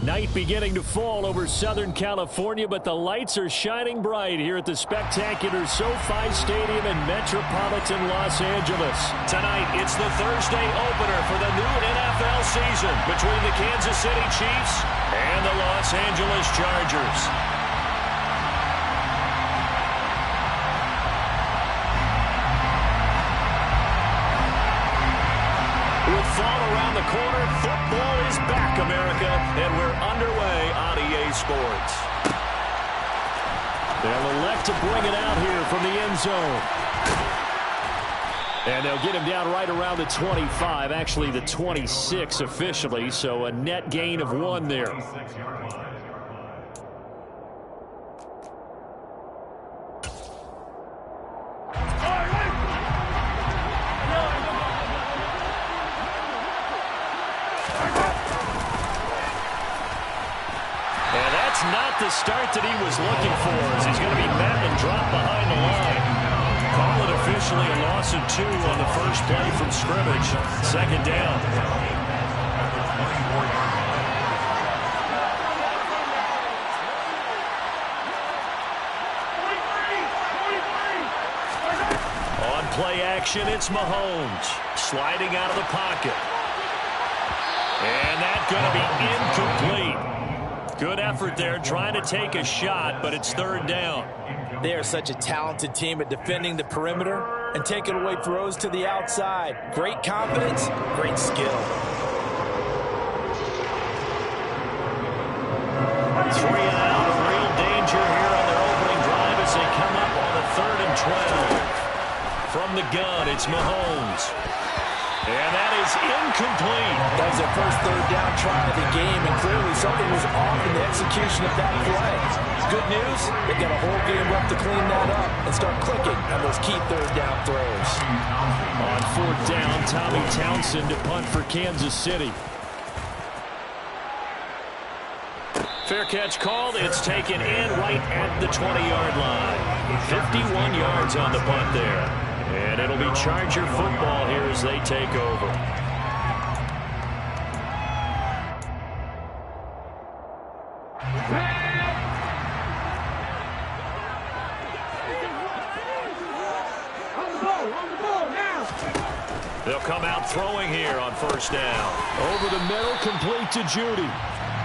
Night beginning to fall over Southern California, but the lights are shining bright here at the spectacular SoFi Stadium in metropolitan Los Angeles. Tonight, it's the Thursday opener for the new NFL season between the Kansas City Chiefs and the Los Angeles Chargers. With fall around the corner, football is back, America, and we're underway on EA Sports. They'll elect to bring it out here from the end zone. And they'll get him down right around the 25, actually the 26 officially, so a net gain of 1 there. Not the start that he was looking for, as he's going to be met and dropped behind the line. Call it officially a loss of 2 on the first play from scrimmage. Second down. On play action, it's Mahomes sliding out of the pocket. And that's going to be incomplete. Good effort there, trying to take a shot, but it's third down. They are such a talented team at defending the perimeter and taking away throws to the outside. Great confidence, great skill. 3 and out, real danger here on their opening drive as they come up on the 3rd and 12. From the gun, it's Mahomes. And that is incomplete. That was their first third down try of the game, and clearly something was off in the execution of that play. Good news, they got a whole game left to clean that up and start clicking on those key third down throws. On 4th down, Tommy Townsend to punt for Kansas City. Fair catch called. It's taken in right at the 20-yard line. 51 yards on the punt there. And it'll be Charger football here as they take over. They'll come out throwing here on first down. Over the middle, complete to Judy.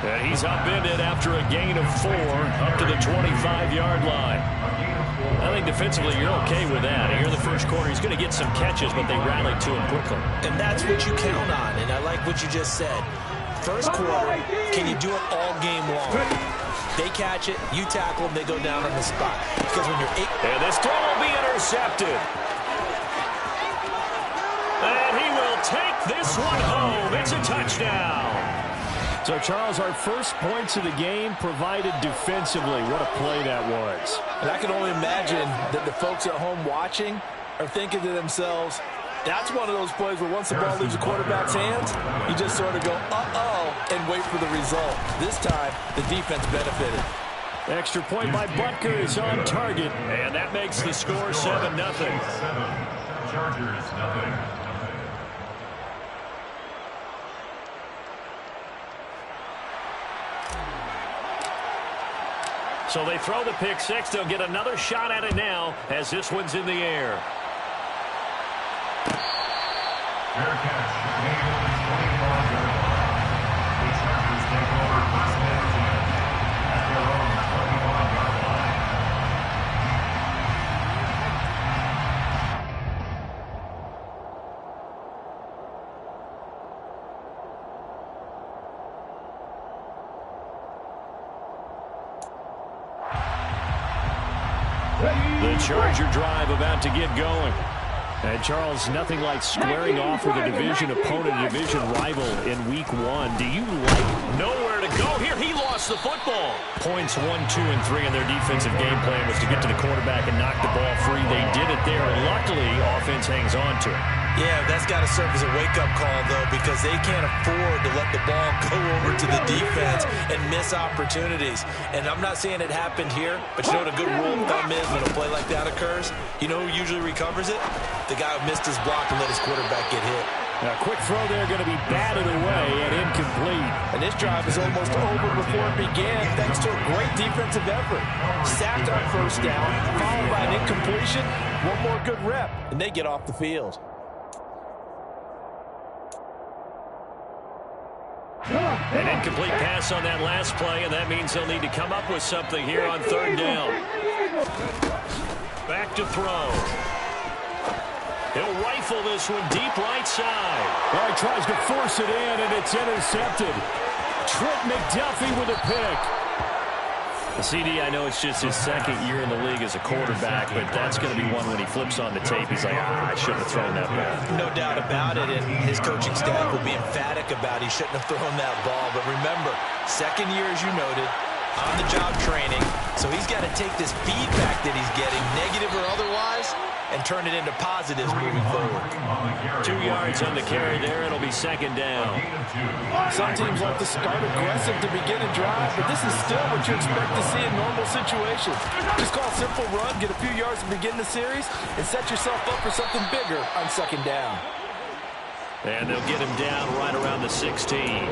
And he's upended after a gain of 4 up to the 25-yard line. I think defensively you're okay with that. Here in the first quarter, he's going to get some catches, but they rallied to him quickly. And that's what you count on, and I like what you just said. First quarter, can you do it all game long? They catch it, you tackle them, they go down on the spot. Because when you're 8... And this throw will be intercepted. And he will take this one home. It's a touchdown. So, Charles, our first points of the game provided defensively. What a play that was. And I can only imagine that the folks at home watching are thinking to themselves, that's one of those plays where once the ball leaves the quarterback's hands, you just sort of go, uh-oh, and wait for the result. This time, the defense benefited. Extra point by Butker is on target. And that makes the score 7-0. Chargers, nothing. So they throw the pick 6. They'll get another shot at it now as this one's in the air. Fair catch. Gain of the 25-yard line. The Chargers take over first and 10 at their own 25-yard line. The Charger drive about to get going. And, Charles, nothing like squaring off with a division opponent, a division rival in Week 1. Do you like... Nowhere to go here. He lost the football. Points 1, 2, and 3 in their defensive game plan was to get to the quarterback and knock the ball free. They did it there, and luckily, offense hangs on to it. Yeah, that's got to serve as a wake-up call, though, because they can't afford to let the ball go over to the defense and miss opportunities. And I'm not saying it happened here, but you know what a good rule of thumb is when a play like that occurs? You know who usually recovers it? The guy who missed his block and let his quarterback get hit. A quick throw there going to be batted away and incomplete. And this drive is almost over before it began thanks to a great defensive effort. Sacked on first down, followed by an incompletion. One more good rep, and they get off the field. An incomplete pass on that last play, and that means they'll need to come up with something here on third down. Back to throw. He'll rifle this one deep right side. Well, he tries to force it in, and it's intercepted. Trent McDuffie with a pick. CD, I know it's just his second year in the league as a quarterback, but that's going to be one when he flips on the tape. He's like, I shouldn't have thrown that ball. No doubt about it, and his coaching staff will be emphatic about he shouldn't have thrown that ball. But remember, second year, as you noted, on-the-job training, so he's got to take this feedback that he's getting, negative or otherwise, and turn it into positives moving forward. 2 yards on the carry there. It'll be second down. Some teams like to start aggressive to begin a drive, but this is still what you expect to see in normal situations. Just call a simple run, get a few yards to begin the series, and set yourself up for something bigger on second down. And they'll get him down right around the 16.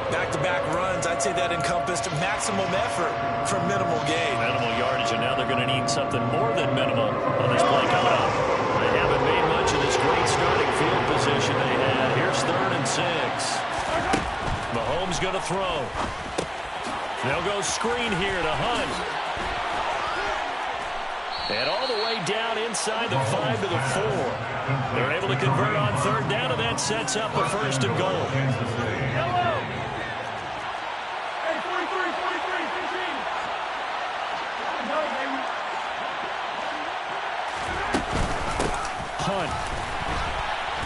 Back-to-back runs, I'd say that encompassed maximum effort for minimal gain. Minimal yardage, and now they're going to need something more than minimal on this play coming up. They haven't made much of this great starting field position they had. Here's 3rd and 6. Mahomes going to throw. They'll go screen here to Hunt. And all the way down inside the 5 to the 4. They're able to convert on third down, and that sets up a 1st and goal. Hunt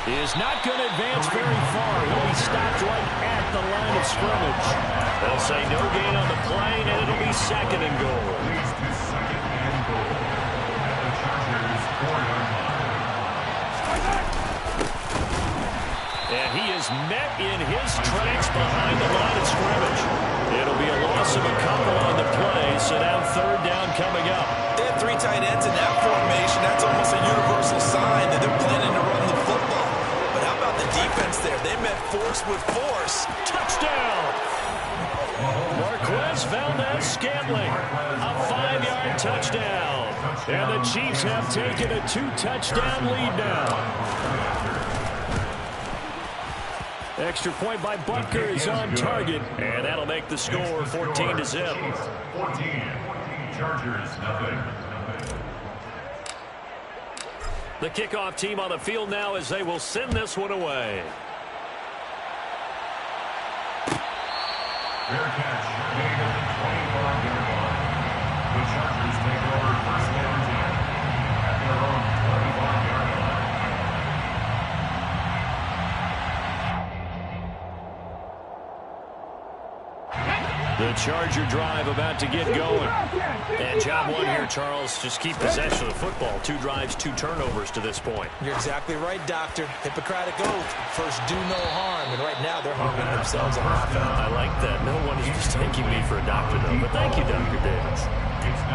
is not going to advance very far. He'll be stopped right at the line of scrimmage. They'll say no gain on the play, and it'll be 2nd and goal. And he is met in his tracks behind the line of scrimmage. It'll be a loss of a couple on the play, so now 3rd down coming up. They have 3 tight ends in that formation. That's almost a universal sign that they're planning to run the football. But how about the defense there? They met force with force. Touchdown! Marquez Valdez-Scantling, a 5-yard touchdown. And the Chiefs have taken a 2-touchdown lead now. Extra point by Butker is on target, and that'll make the score 14-0. 14. Chargers, nothing. The kickoff team on the field now as they will send this one away. Fair catch made at the 25-yard line. The Chargers take over 1st and 10 at their own 25-yard line. The Charger drive about to get going. And job one here, Charles. Just keep possession of the football. 2 drives, 2 turnovers to this point. You're exactly right, Doctor. Hippocratic oath. First, do no harm. And right now, they're harming themselves on offense. I like that. No one is just taking me for a doctor, though. But thank you, Dr. Davis.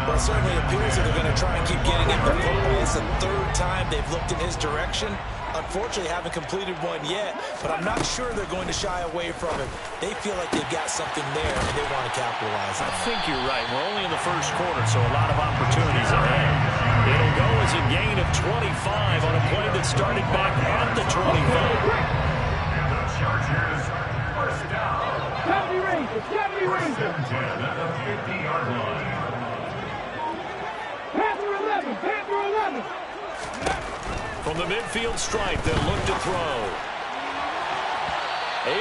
Well, it certainly appears that they're going to try and keep getting him the football. It's the 3rd time they've looked in his direction. Unfortunately, haven't completed one yet, but I'm not sure they're going to shy away from it. They feel like they've got something there, and they want to capitalize on it. I think you're right. We're only in the 1st quarter, so a lot of opportunities ahead. It'll go as a gain of 25 on a play that started back at the 25. And the Chargers, 1st down. Gravity Rangers, Gravity Rangers. 10 at the 50-yard line. Panther 11, Panther 11. From the midfield stripe, they'll look to throw.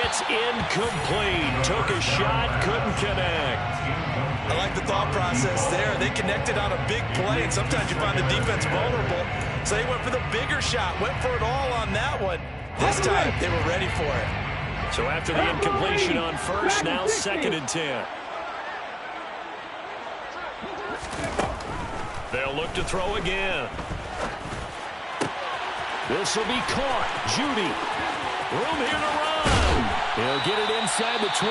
It's incomplete. Took a shot, couldn't connect. I like the thought process there. They connected on a big play, and sometimes you find the defense vulnerable. So they went for the bigger shot, went for it all on that one. This time, they were ready for it. So after the incompletion on first, now 2nd and 10. They'll look to throw again. This will be caught. Judy. Room here to run. He'll get it inside the 20.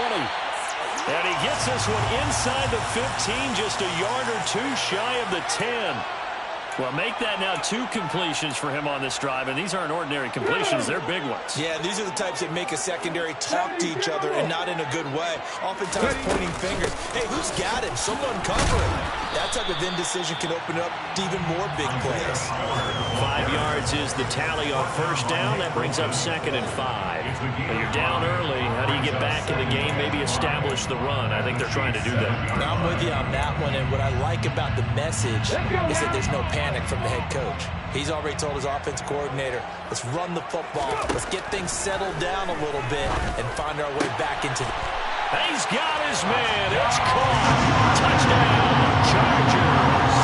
And he gets this one inside the 15, just a yard or 2 shy of the 10. Well, make that now 2 completions for him on this drive, and these aren't ordinary completions. They're big ones. Yeah, these are the types that make a secondary talk to each other and not in a good way. Oftentimes pointing fingers. Hey, who's got him? Someone cover him. That type of indecision can open up to even more big plays. 5 yards is the tally on first down. That brings up 2nd and 5. But you're down early. How do you get back in the game, maybe establish the run? I think they're trying to do that. I'm with you on that one, and what I like about the message is that there's no panic from the head coach. He's already told his offensive coordinator, let's run the football, let's get things settled down a little bit and find our way back into the... He's got his man. It's caught. Touchdown, Chargers.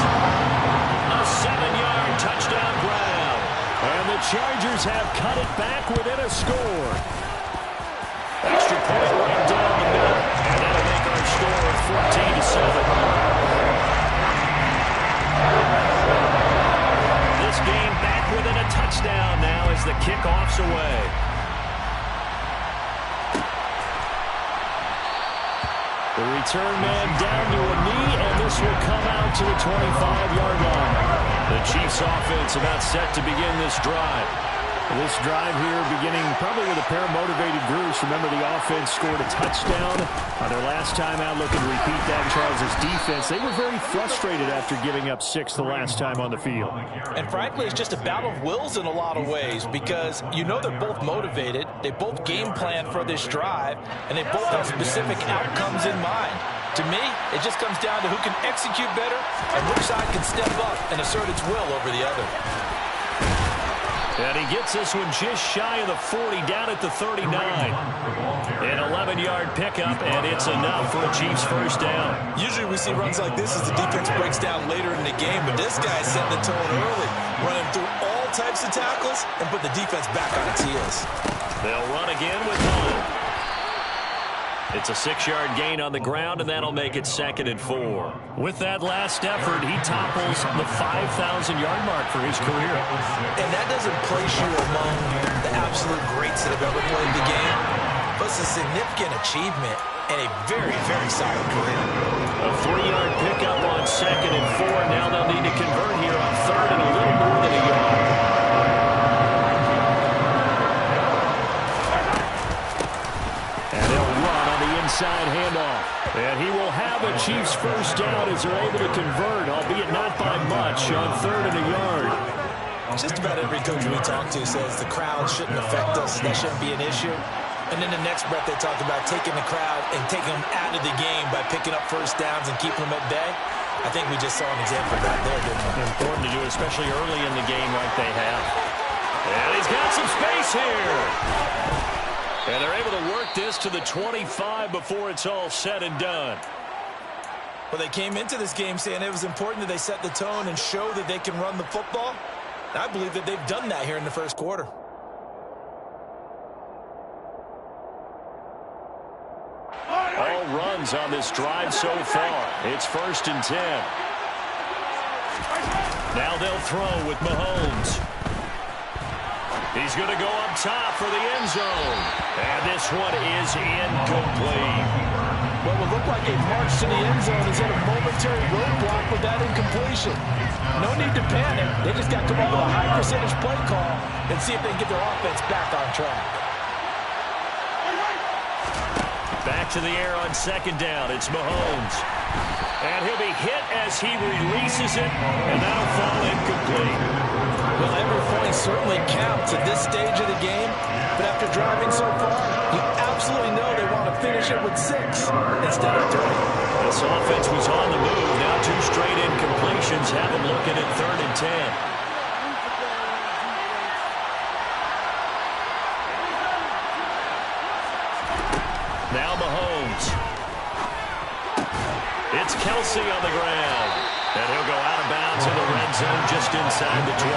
A 7-yard touchdown grab. And the Chargers have cut it back within a score. Extra point right down the middle. And that'll make our score 14-7. This game back within a touchdown now as the kickoff's away. The return man down to a knee, and this will come out to the 25-yard line. The Chiefs offense about set to begin this drive. This drive here beginning probably with a pair of motivated groups. Remember, the offense scored a touchdown on their last time out. Looking to repeat that. Charles' defense, they were very frustrated after giving up 6 the last time on the field. And frankly, it's just a battle of wills in a lot of ways because you know they're both motivated. They both game plan for this drive, and they both have specific outcomes in mind. To me, it just comes down to who can execute better and which side can step up and assert its will over the other. And he gets this one just shy of the 40, down at the 39. An 11-yard pickup, and it's enough for a Chiefs first down. Usually we see runs like this as the defense breaks down later in the game, but this guy's setting the tone early, running through all types of tackles and put the defense back on its heels. They'll run again with Hull. It's a 6-yard gain on the ground, and that'll make it 2nd and 4. With that last effort, he topples the 5,000-yard mark for his career. And that doesn't place you among the absolute greats that have ever played the game, but it's a significant achievement and a very, very solid career. A 3-yard pickup on 2nd and 4. Now they'll need to convert here on 3rd and a little more than a yard. Inside handoff. And he will have a Chiefs first down as they're able to convert, albeit not by much, on 3rd and a yard. Just about every coach we talk to says the crowd shouldn't affect us. That shouldn't be an issue. And then the next breath they talk about taking the crowd and taking them out of the game by picking up first downs and keeping them at bay. I think we just saw an example of that there, didn't we? Important to do, especially early in the game like they have. And he's got some space here. And they're able to work this to the 25 before it's all said and done. Well, they came into this game saying it was important that they set the tone and show that they can run the football. And I believe that they've done that here in the first quarter. All runs on this drive so far. It's 1st and 10. Now they'll throw with Mahomes. He's going to go up top for the end zone. And this one is incomplete. What would look like a march to the end zone is at a momentary roadblock with that incompletion. No need to panic. They just got to come up with a high percentage play call and see if they can get their offense back on track. Back to the air on 2nd down. It's Mahomes. And he'll be hit as he releases it, and that'll fall incomplete. Well, every point certainly counts at this stage of the game, but after driving so far, you absolutely know they want to finish it with 6 instead of 3. This offense was on the move. Now 2 straight incompletions have them looking at 3rd and 10. Now Mahomes. It's Kelsey on the ground. And he'll go out of bounds in the red zone just inside the 20.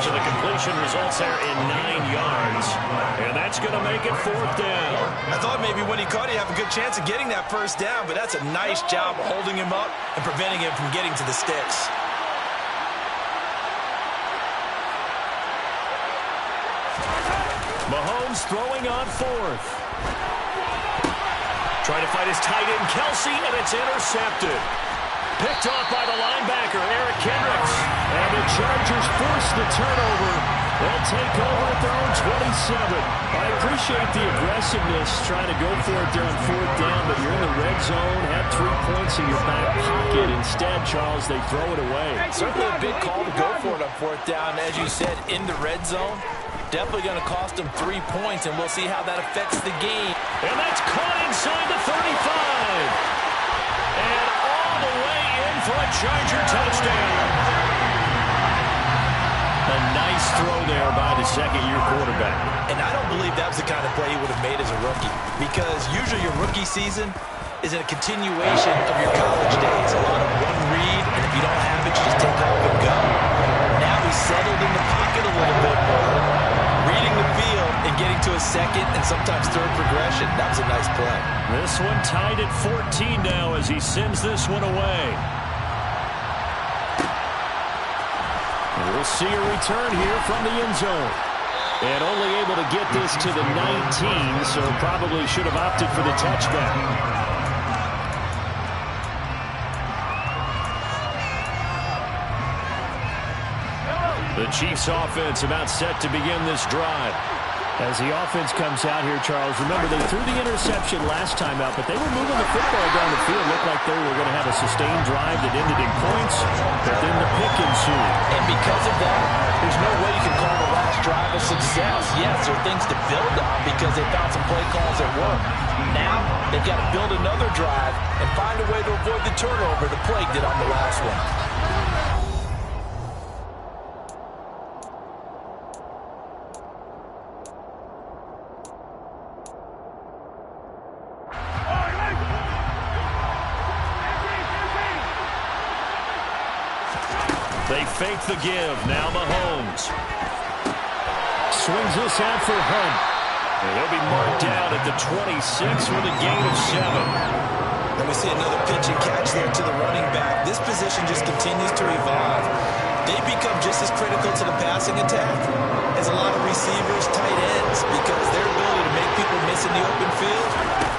So the completion results there in 9 yards. And that's going to make it 4th down. I thought maybe when he caught it, he'd have a good chance of getting that first down, but that's a nice job holding him up and preventing him from getting to the sticks. Mahomes throwing on 4th. Trying to fight his tight end, Kelsey, and it's intercepted. Picked off by the linebacker, Eric Kendricks. And the Chargers force the turnover. They'll take over at their own 27. I appreciate the aggressiveness, trying to go for it there on 4th down, but you're in the red zone, have 3 points in your back pocket. Instead, Charles, they throw it away. Certainly a big call to go for it on 4th down. As you said, in the red zone, definitely going to cost them 3 points, and we'll see how that affects the game. And that's caught inside the 35. And all the way in for a Charger touchdown. A nice throw there by the second-year quarterback. And I don't believe that was the kind of play he would have made as a rookie, because usually your rookie season is a continuation of your college days. A lot of one read, and if you don't have it, you just take off and go. Now he's settled in the pocket a little bit more, reading the field and getting to a second and sometimes third progression. That was a nice play. This one tied at 14 now as he sends this one away. We'll see a return here from the end zone. And only able to get this to the 19, so probably should have opted for the touchback. The Chiefs offense about set to begin this drive. As the offense comes out here, Charles, remember they threw the interception last time out, but they were moving the football down the field. Looked like they were going to have a sustained drive that ended in points, but then the pick ensued. And because of that, there's no way you can call the last drive a success. Yes, there are things to build on because they found some play calls that work. Now, they've got to build another drive and find a way to avoid the turnover the plague did on the last one. They fake the give. Now Mahomes swings this out for Hunt. And he'll be marked down at the 26 with a gain of 7. And we see another pitch and catch there to the running back. This position just continues to evolve. They become just as critical to the passing attack as a lot of receivers, tight ends, because their ability to make people miss in the open field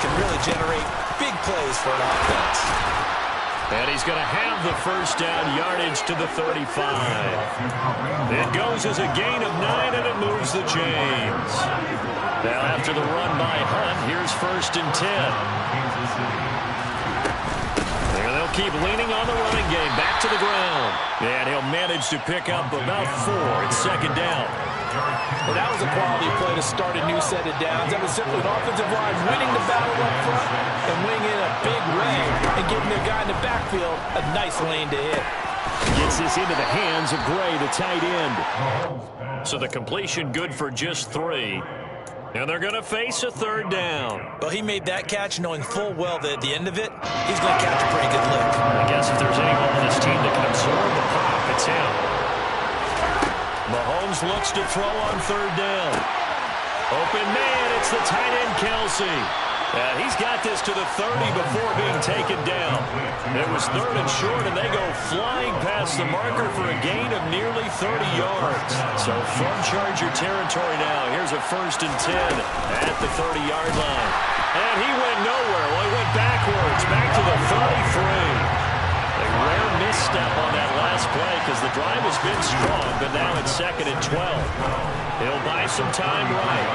can really generate big plays for an offense. And he's going to have the first down, yardage to the 35. It goes as a gain of 9, and it moves the chains. Now after the run by Hunt, here's 1st and 10. And they'll keep leaning on the running game. Back to the ground. And he'll manage to pick up about 4 at 2nd down. Well, that was a quality play to start a new set of downs. That was simply an offensive line winning the battle up front and winging in a big way and giving their guy in the backfield a nice lane to hit. Gets this into the hands of Gray, the tight end. So the completion good for just 3. And they're going to face a 3rd down. Well, he made that catch knowing full well that at the end of it, he's going to catch a pretty good lick. I guess if there's anyone on this team that can absorb the pop, it's him. Mahomes looks to throw on 3rd down. Open man, it's the tight end Kelsey. And he's got this to the 30 before being taken down. It was 3rd and short, and they go flying past the marker for a gain of nearly 30 yards. So from Charger territory now, here's a 1st and 10 at the 30-yard line. And he went nowhere. Well, he went backwards, back to the 33. A rare misstep on that last play because the drive has been strong, but now it's 2nd and 12. He'll buy some time right.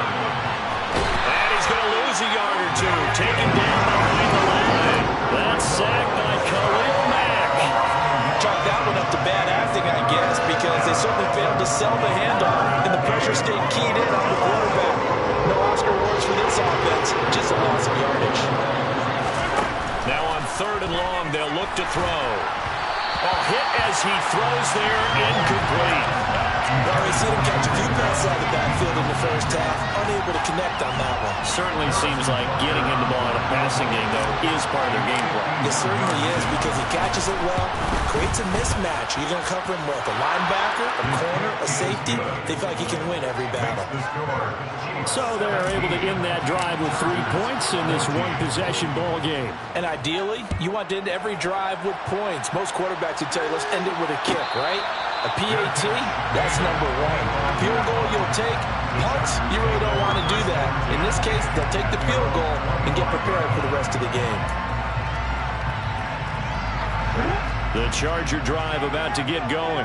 And he's going to lose a yard or 2. Taken down behind the line. That's sacked by Khalil Mack. Chalk that one up to bad acting, I guess, because they certainly failed to sell the handoff, and the pressure stayed keyed in on the quarterback. No Oscar awards for this offense, just a loss of yardage. Now on 3rd and long, they'll look to throw. A hit as he throws there, incomplete. Well, we see him catch a few passes out of the backfield in the first half, unable to connect on that one. Certainly seems like getting him the ball in a passing game, though, is part of their game plan. It certainly is because he catches it well, creates a mismatch. You're going to cover him with a linebacker, a corner, a safety. They feel like he can win every battle. So they're able to end that drive with 3 points in this one-possession ball game. And ideally, you want to end every drive with points. Most quarterbacks would tell you, let's end it with a kick, right? A PAT, that's number 1. Field goal you'll take. Punts, you really don't want to do that. In this case, they'll take the field goal and get prepared for the rest of the game. The Charger drive about to get going.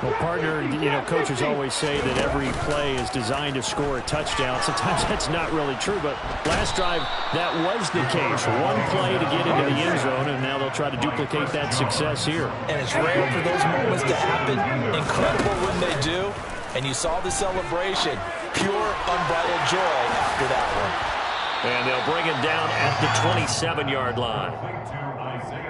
Well, partner, coaches always say that every play is designed to score a touchdown. Sometimes that's not really true, but last drive, that was the case. One play to get into the end zone, and now they'll try to duplicate that success here. And it's rare for those moments to happen. Incredible when they do. And you saw the celebration. Pure, unbridled joy after that one. And they'll bring it down at the 27-yard line.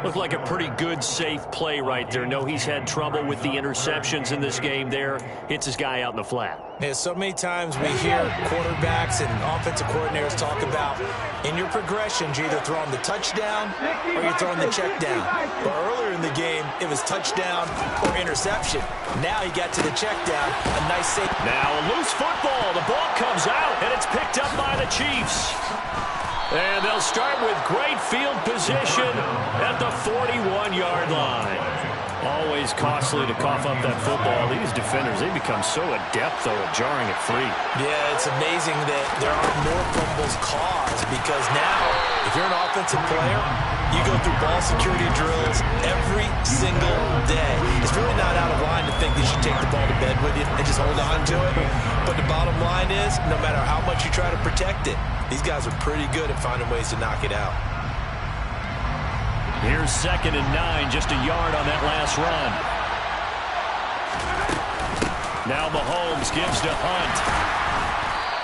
Looked like a pretty good, safe play right there. No, he's had trouble with the interceptions in this game there. Hits his guy out in the flat. Yeah, so many times we hear quarterbacks and offensive coordinators talk about in your progressions, you're either throwing the touchdown or you're throwing the check down. But earlier in the game, it was touchdown or interception. Now he got to the check down. A nice save. Now a loose football. The ball comes out, and it's picked up by the Chiefs. And they'll start with great field position at the 41-yard line. Always costly to cough up that football. These defenders, they become so adept, though, at jarring it free. Yeah, it's amazing that there aren't more fumbles caused because now, if you're an offensive player, you go through ball security drills every single day. It's really not out of line to think that you should take the ball to bed with you and just hold on to it. But the bottom line is, no matter how much you try to protect it, these guys are pretty good at finding ways to knock it out. Here's 2nd and 9, just a yard on that last run. Now Mahomes gives to Hunt.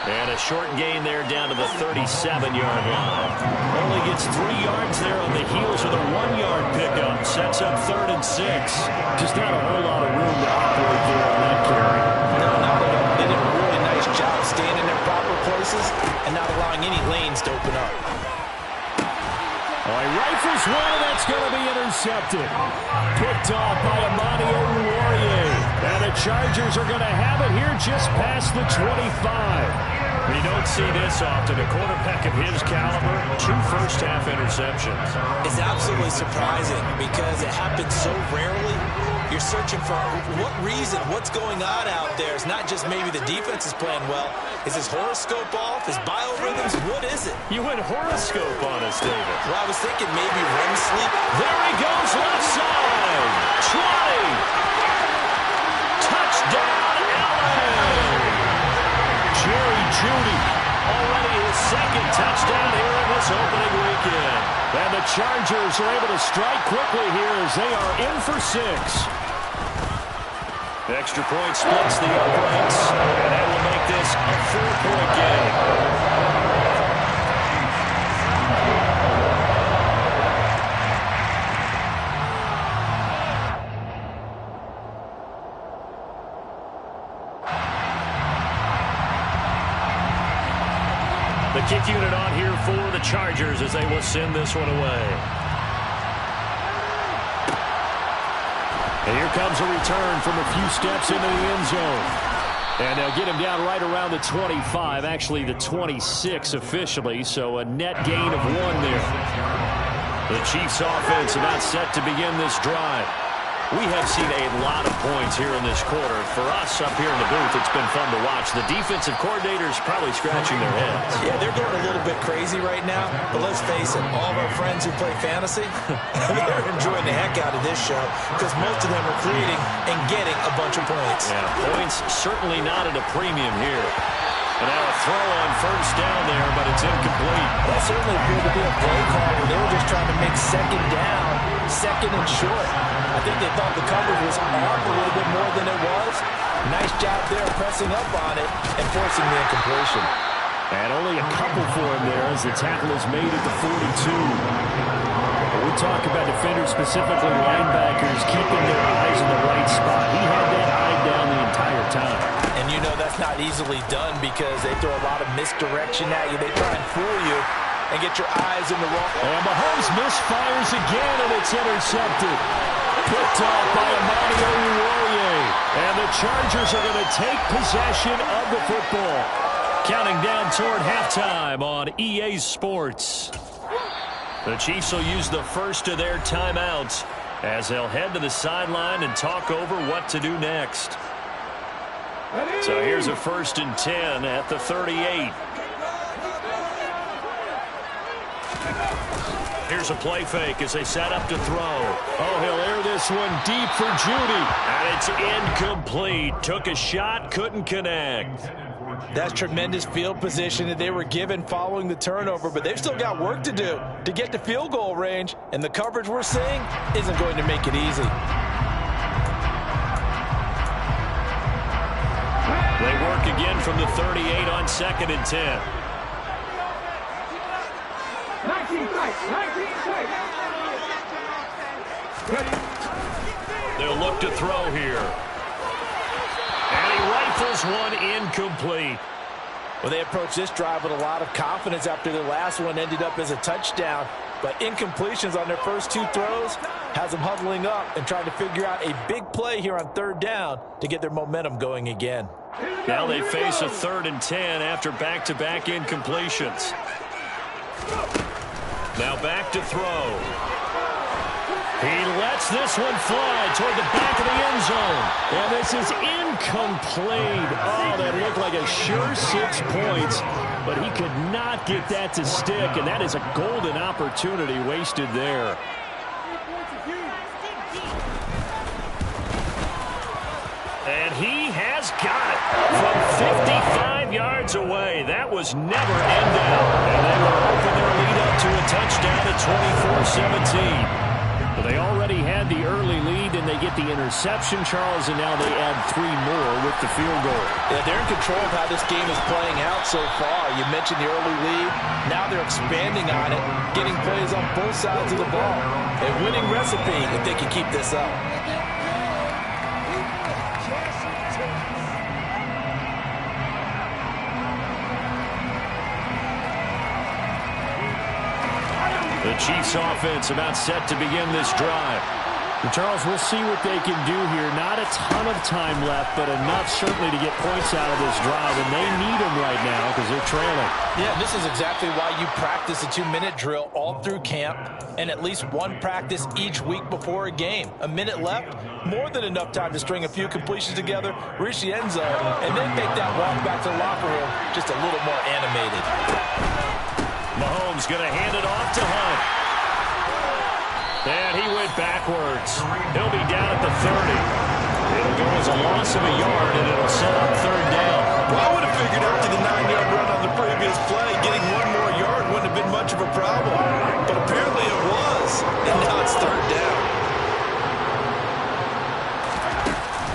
And a short gain there down to the 37-yard line. Only gets 3 yards there on the heels of the 1-yard pickup. Sets up 3rd and 6. Just not a whole lot of room to operate there on that carry. No, not at all. They did a really nice job staying in their proper places and not allowing any lanes to open up. Oh, he rifles one, and that's going to be intercepted. Picked off by Amani Oruwariye. And the Chargers are going to have it here just past the 25. We don't see this often. A quarterback of his caliber, 2 first-half interceptions. It's absolutely surprising because it happens so rarely. You're searching for what reason, what's going on out there. It's not just maybe the defense is playing well. Is his horoscope off? His biorhythms? What is it? You went horoscope on us, David. Well, I was thinking maybe REM sleep. There he goes, left side. 20. Touchdown, LA. Jerry Jeudy, already his 2nd touchdown here in this opening weekend. And the Chargers are able to strike quickly here as they are in for 6. Extra point splits the uprights, and that will make this a 4-point game. The kick unit on here for the Chargers as they will send this one away. And here comes a return from a few steps into the end zone. And they'll get him down right around the 25, actually the 26 officially, so a net gain of 1 there. The Chiefs offense about set to begin this drive. We have seen a lot of points here in this quarter. For us up here in the booth, it's been fun to watch. The defensive coordinators probably scratching their heads. Yeah, they're going a little bit crazy right now. But let's face it, all of our friends who play fantasy, they're enjoying the heck out of this show because most of them are creating and getting a bunch of points. Yeah, points certainly not at a premium here. And now a throw on first down there, but it's incomplete. That certainly appeared to be a play call where they were just trying to make 2nd down, 2nd and short. I think they thought the coverage was off a little bit more than it was. Nice job there pressing up on it and forcing the incompletion. And only a couple for him there as the tackle is made at the 42. We talk about defenders, specifically linebackers, keeping their eyes in the right spot. He had that eye down the entire time. And you know that's not easily done because they throw a lot of misdirection at you. They try and fool you and get your eyes in the wrong. And Mahomes misfires again, and it's intercepted. Picked off by Amani Oruwariye. And the Chargers are going to take possession of the football. Counting down toward halftime on EA Sports. The Chiefs will use the first of their timeouts as they'll head to the sideline and talk over what to do next. So here's a 1st and 10 at the 38. Here's a play fake as they set up to throw. Oh, he'll air this one deep for Judy. And it's incomplete. Took a shot, couldn't connect. That's tremendous field position that they were given following the turnover, but they've still got work to do to get to field goal range, and the coverage we're seeing isn't going to make it easy. They work again from the 38 on 2nd and 10. 19 strikes, 19 strikes. They'll look to throw here. And he rifles one incomplete. Well, they approached this drive with a lot of confidence after their last one ended up as a touchdown. But incompletions on their first 2 throws has them huddling up and trying to figure out a big play here on 3rd down to get their momentum going again. Now they face a 3rd and 10 after back-to-back incompletions. Now back to throw. He lets this one fly toward the back of the end zone. And this is incomplete. Oh, that looked like a sure 6 points. But he could not get that to stick. And that is a golden opportunity wasted there. And he has got it from 55 yards away. That was never in doubt. And they will open their lead up to a touchdown at 24-17. Well, they already had the early lead, and they get the interception, Charles, and now they add 3 more with the field goal. Yeah, they're in control of how this game is playing out so far. You mentioned the early lead. Now they're expanding on it, getting plays on both sides of the ball. A winning recipe if they can keep this up. The Chiefs offense about set to begin this drive. And Charles, we'll see what they can do here. Not a ton of time left, but enough certainly to get points out of this drive, and they need them right now because they're trailing. Yeah, this is exactly why you practice a 2-minute drill all through camp and at least one practice each week before a game. A minute left, more than enough time to string a few completions together, reach the end zone, and then make that walk back to the locker room just a little more animated. Mahomes going to hand it off to Hunt. And he went backwards. He'll be down at the 30. It'll go as a loss of a yard, and it'll set up 3rd down. Well, I would have figured after the 9-yard run on the previous play, getting 1 more yard wouldn't have been much of a problem. But apparently it was, and now it's 3rd down.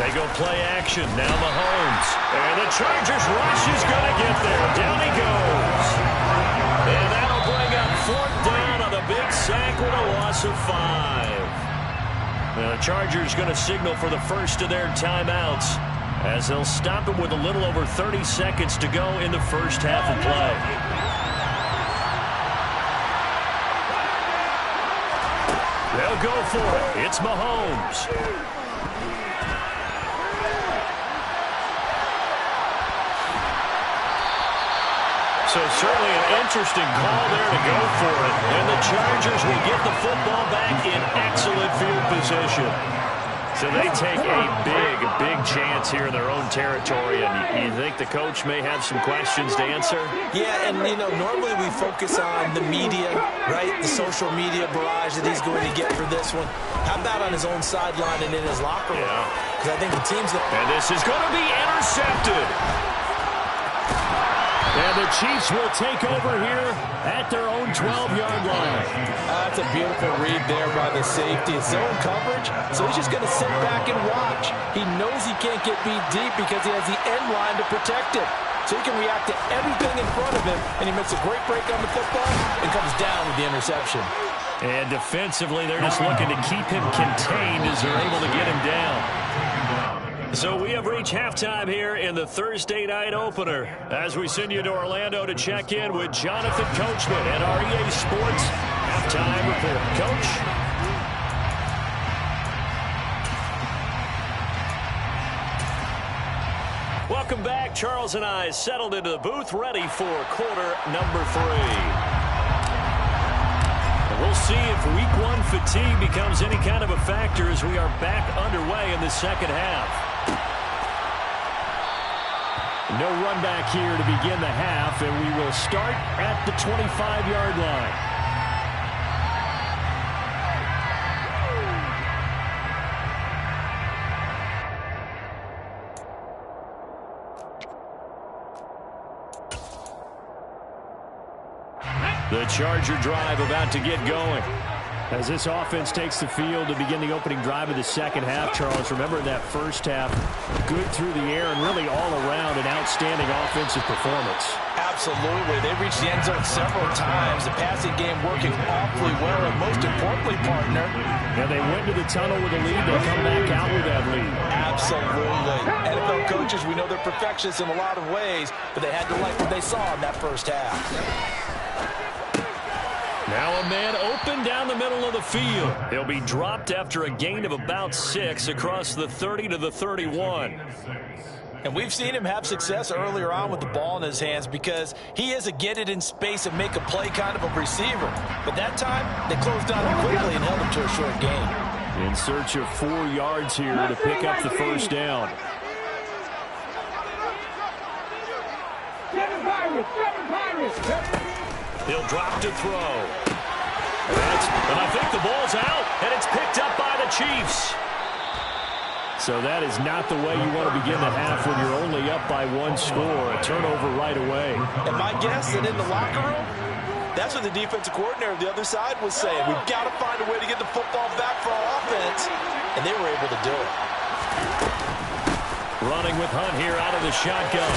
They go play action. Now Mahomes. And the Chargers rush is going to get there. Down he goes. And that'll bring up 4th down on the big sack with a loss of 5. Now the Chargers going to signal for the first of their timeouts as they'll stop it with a little over 30 seconds to go in the first half of play. They'll go for it. It's Mahomes. So certainly an interesting call there to go for it. And the Chargers will get the football back in excellent field position. So they take a big chance here in their own territory. And you think the coach may have some questions to answer? Yeah, and, you know, normally we focus on the media, right? The social media barrage that he's going to get for this one. How about on his own sideline and in his locker room? Because I think the team's... And this is going to be intercepted. And the Chiefs will take over here at their own 12-yard line. That's a beautiful read there by the safety. It's zone coverage, so he's just going to sit back and watch. He knows he can't get beat deep because he has the end line to protect him. So he can react to everything in front of him, and he makes a great break on the football and comes down with the interception. And defensively, they're just looking to keep him contained as they're able to get him down. So we have reached halftime here in the Thursday night opener as we send you to Orlando to check in with Jonathan Coachman at our EA Sports Halftime Report. Coach? Welcome back. Charles and I settled into the booth ready for quarter number 3. We'll see if week 1 fatigue becomes any kind of a factor as we are back underway in the second half. No run back here to begin the half, and we will start at the 25-yard line. The Charger drive about to get going. As this offense takes the field to begin the opening drive of the second half, Charles, remember in that first half, good through the air and really all around an outstanding offensive performance. Absolutely. They reached the end zone several times. The passing game working awfully well, and most importantly, partner. Yeah, they went to the tunnel with a lead. They'll come back out with that lead. Absolutely. NFL coaches, we know they're perfectionists in a lot of ways, but they had to like what they saw in that first half. Now a man open down the middle of the field. He'll be dropped after a gain of about 6 across the 30 to the 31. And we've seen him have success earlier on with the ball in his hands because he is a get it in space and make a play kind of a receiver. But that time, they closed on him quickly and held him to a short gain. In search of 4 yards here to pick up the first down. He'll drop to throw. And I think the ball's out, and it's picked up by the Chiefs. So that is not the way you want to begin the half when you're only up by 1 score. A turnover right away. And my guess that in the locker room, that's what the defensive coordinator of the other side was saying. We've got to find a way to get the football back for our offense. And they were able to do it. Running with Hunt here out of the shotgun.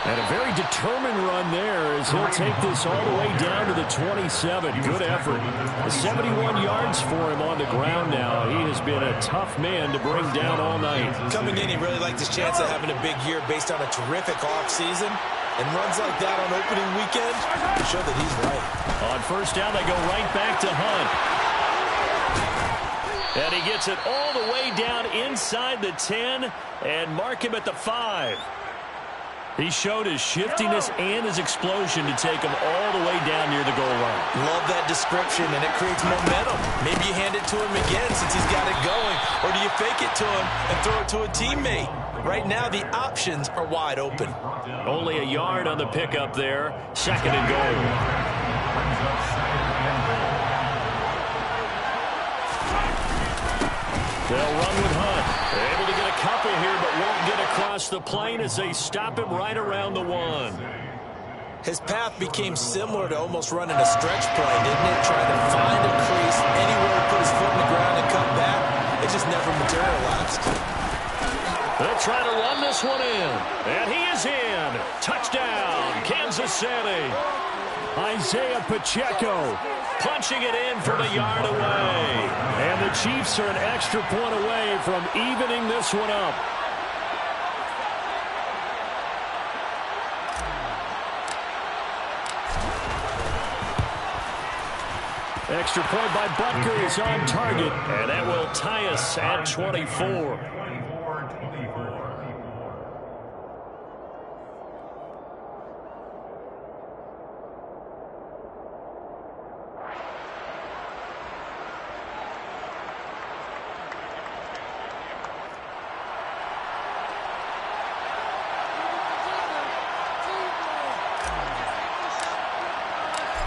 And a very determined run there as he'll take this all the way down to the 27. Good effort. 71 yards for him on the ground now. He has been a tough man to bring down all night. Coming in, he really liked his chance of having a big year based on a terrific offseason. And runs like that on opening weekend show that he's right. On first down, they go right back to Hunt. And he gets it all the way down inside the 10 and mark him at the 5. He showed his shiftiness and his explosion to take him all the way down near the goal line. Love that description, and it creates momentum. Maybe you hand it to him again since he's got it going, or do you fake it to him and throw it to a teammate? Right now, the options are wide open. Only a yard on the pickup there. Second and goal. They'll run with Hunt. They're able to get a couple here, but won't get across the plane as they stop him right around the 1. His path became similar to almost running a stretch play, didn't it? Trying to find a crease, anywhere to put his foot in the ground and cut back. It just never materialized. They'll try to run this one in. And he is in. Touchdown, Kansas City. Isaiah Pacheco punching it in from a yard away. And the Chiefs are an extra point away from evening this one up. Extra point by Butker is on target. And that will tie us at 24.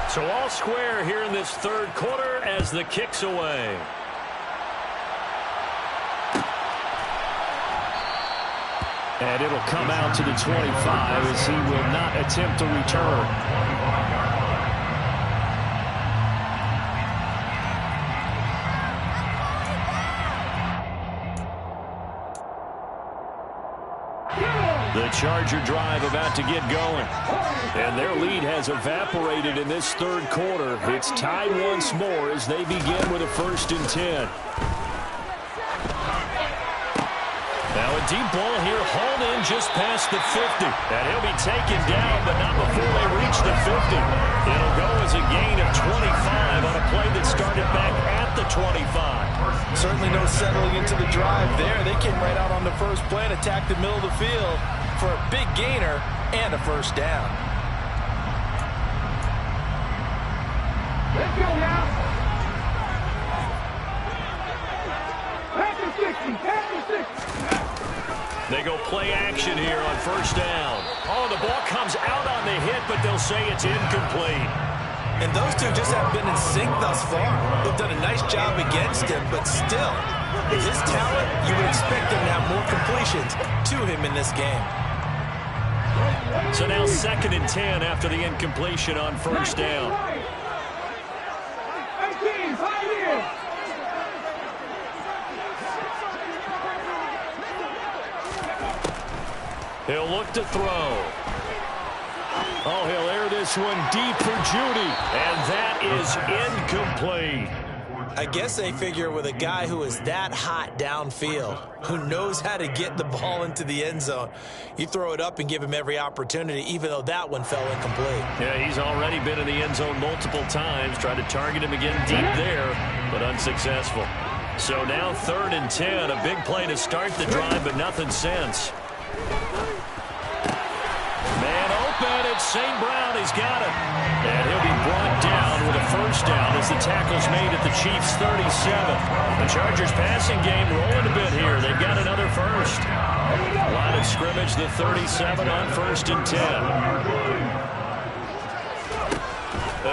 So all square here in this third quarter as the kick's away. And it'll come out to the 25 as he will not attempt to return. The Charger drive about to get going. And their lead has evaporated in this third quarter. It's tied once more as they begin with a 1st and 10. Now a deep ball here hauled in just past the 50. And he'll be taken down, but not before they reach the 50. It'll go as a gain of 25 on a play that started back at the 25. Certainly no settling into the drive there. They came right out on the first play and attacked the middle of the field for a big gainer and a first down. Let's go now. Back to 60. Back to 60. They go play action here on first down. Oh, the ball comes out on the hit, but they'll say it's incomplete. And those two just haven't been in sync thus far. They've done a nice job against him, but still, with his talent, you would expect him to have more completions to him in this game. So now 2nd and 10 after the incompletion on first down. He'll look to throw. Oh, he'll air this one deep for Judy. And that is incomplete. I guess they figure with a guy who is that hot downfield, who knows how to get the ball into the end zone, you throw it up and give him every opportunity, even though that one fell incomplete. Yeah, he's already been in the end zone multiple times, tried to target him again deep there, but unsuccessful. So now 3rd and 10, a big play to start the drive, but nothing since. Man open, it's St. Brown, he's got it. And he'll be brought down with a first down as the tackle's made at the Chiefs' 37. The Chargers passing game rolling a bit here. They've got another first. Line of scrimmage, the 37 on 1st and 10.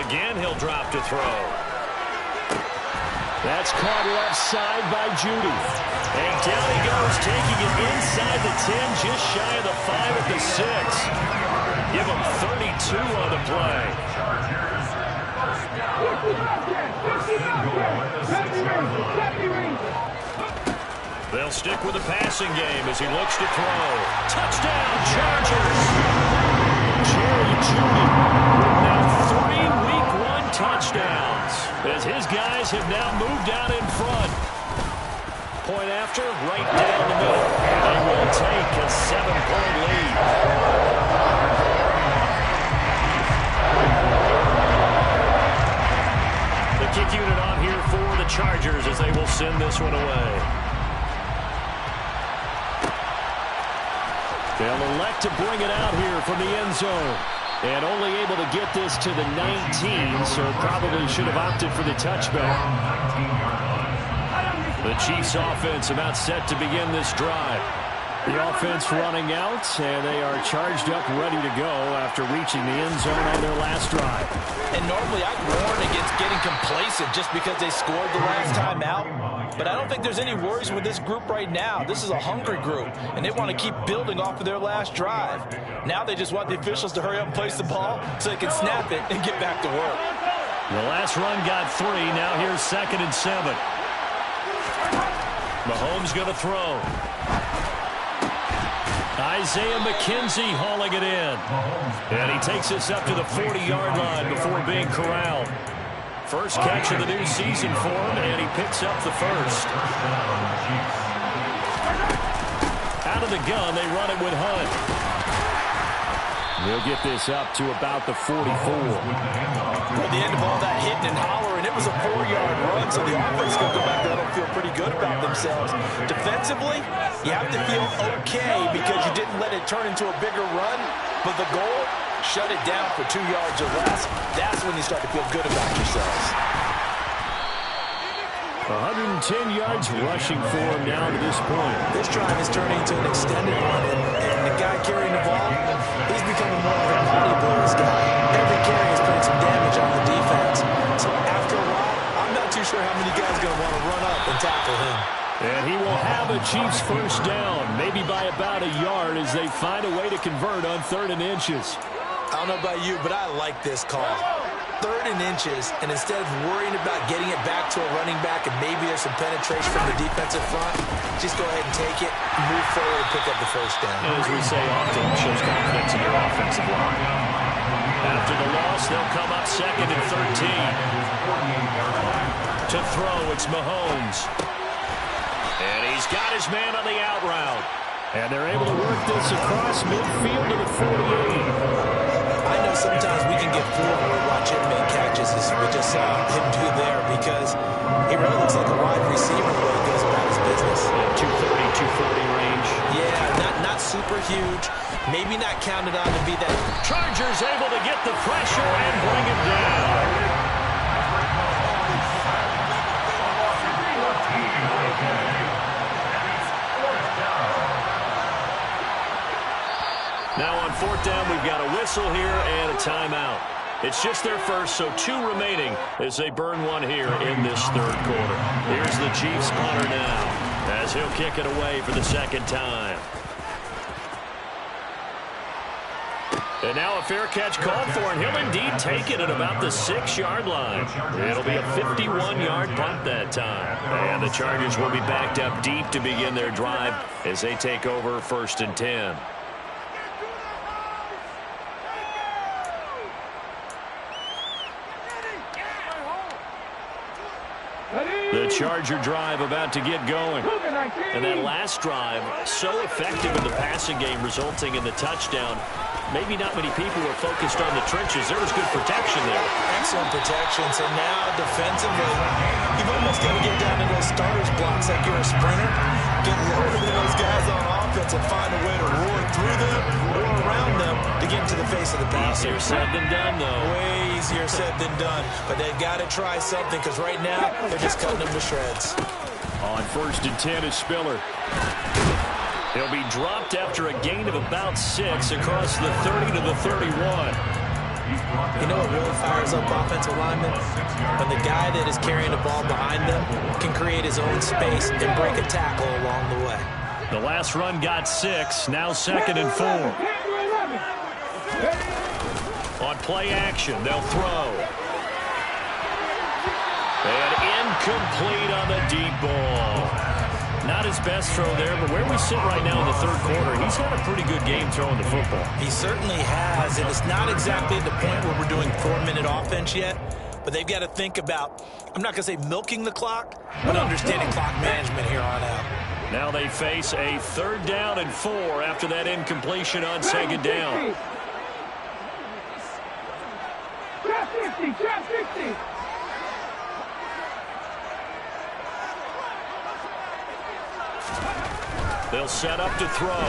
Again, he'll drop to throw. That's caught left side by Judy. And down he goes, taking it inside the 10, just shy of the 5 at the 6. Give him 32 on the play. They'll stick with the passing game as he looks to throw. Touchdown, Chargers! Jerry Judy with now 3 Week 1 touchdowns as his guys have now moved out in front. Point after, right down the middle. They will take a 7-point lead. The kick unit on here for the Chargers as they will send this one away. They'll elect to bring it out here from the end zone. And only able to get this to the 19, so probably should have opted for the touchback. The Chiefs offense about set to begin this drive. The offense running out, and they are charged up, ready to go after reaching the end zone on their last drive. And normally I'd warn against getting complacent just because they scored the last time out. But I don't think there's any worries with this group right now. This is a hungry group, and they want to keep building off of their last drive. Now they just want the officials to hurry up and place the ball so they can snap it and get back to work. The last run got 3. Now here's 2nd and 7. Mahomes going to throw. Isaiah McKenzie hauling it in. And he takes this up to the 40-yard line before being corralled. First catch of the new season for him, and he picks up the first. Out of the gun, they run it with Hunt. They'll get this up to about the 44. At the end of all that hitting and hollering, it was a 4-yard run, so the offense is going to go back there and feel pretty good about themselves. Defensively, you have to feel okay because you didn't let it turn into a bigger run, but the goal, shut it down for 2 yards or less. That's when you start to feel good about yourselves. 110 yards rushing for him now to this point. This drive is turning into an extended one, and the guy carrying the ball, he's becoming more of a body blows guy. Every carry is putting some damage on the defense. So after a while, I'm not too sure how many guys are going to want to run up and tackle him. And he will have a Chiefs first down, maybe by about a yard as they find a way to convert on 3rd and inches. I don't know about you, but I like this call. 3rd and inches, and instead of worrying about getting it back to a running back and maybe there's some penetration from the defensive front, just go ahead and take it, move forward, and pick up the first down. And as we say often, it shows confidence in your offensive line. After the loss, they'll come up 2nd and 13. To throw, it's Mahomes. And he's got his man on the out route. And they're able to work this across midfield to the 48. I know sometimes we can get fooled when we watch him make catches as we just saw him do there because he really looks like a wide receiver the way he goes about his business. 230, 240 range. Yeah, not super huge. Maybe not counted on to be that. Chargers able to get the pressure and bring him down. Now on 4th down, we've got a whistle here and a timeout. It's just their first, so 2 remaining as they burn one here in this 3rd quarter. Here's the Chiefs punter now as he'll kick it away for the 2nd time. And now a fair catch called for, and he'll indeed take it at about the 6-yard line. It'll be a 51-yard punt that time. And the Chargers will be backed up deep to begin their drive as they take over 1st and 10. The Charger drive about to get going. And that last drive, so effective in the passing game, resulting in the touchdown. Maybe not many people were focused on the trenches. There was good protection there. Excellent protection. So now defensively, you've almost got to get down to those starters blocks like you're a sprinter. Get lower than those guys on offense and find a way to roar through them or around them to get into the face of the passer. Easier said than done, though. Way easier said than done. But they've got to try something because right now they're just cutting them to shreds. On 1st and 10 is Spiller. He'll be dropped after a gain of about 6 across the 30 to the 31. You know what really fires up offensive linemen? When the guy that is carrying the ball behind them can create his own space and break a tackle along the way. The last run got 6, now 2nd and 4. On play action, they'll throw. And incomplete on the deep ball. Not his best throw there, but where we sit right now in the 3rd quarter, he's had a pretty good game throwing the football. He certainly has, and it's not exactly at the point where we're doing 4-minute offense yet, but they've got to think about, I'm not going to say milking the clock, but understanding clock management here on out. Now they face a 3rd down and 4 after that incompletion on 2nd down. Trap 60, trap 60. They'll set up to throw.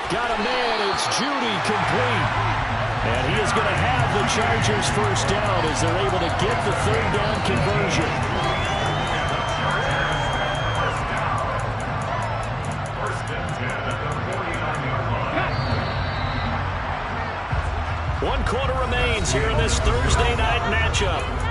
Got a man, it's Judy, complete. And he is going to have the Chargers 1st down as they're able to get the 3rd down conversion. One quarter remains here in this Thursday night matchup.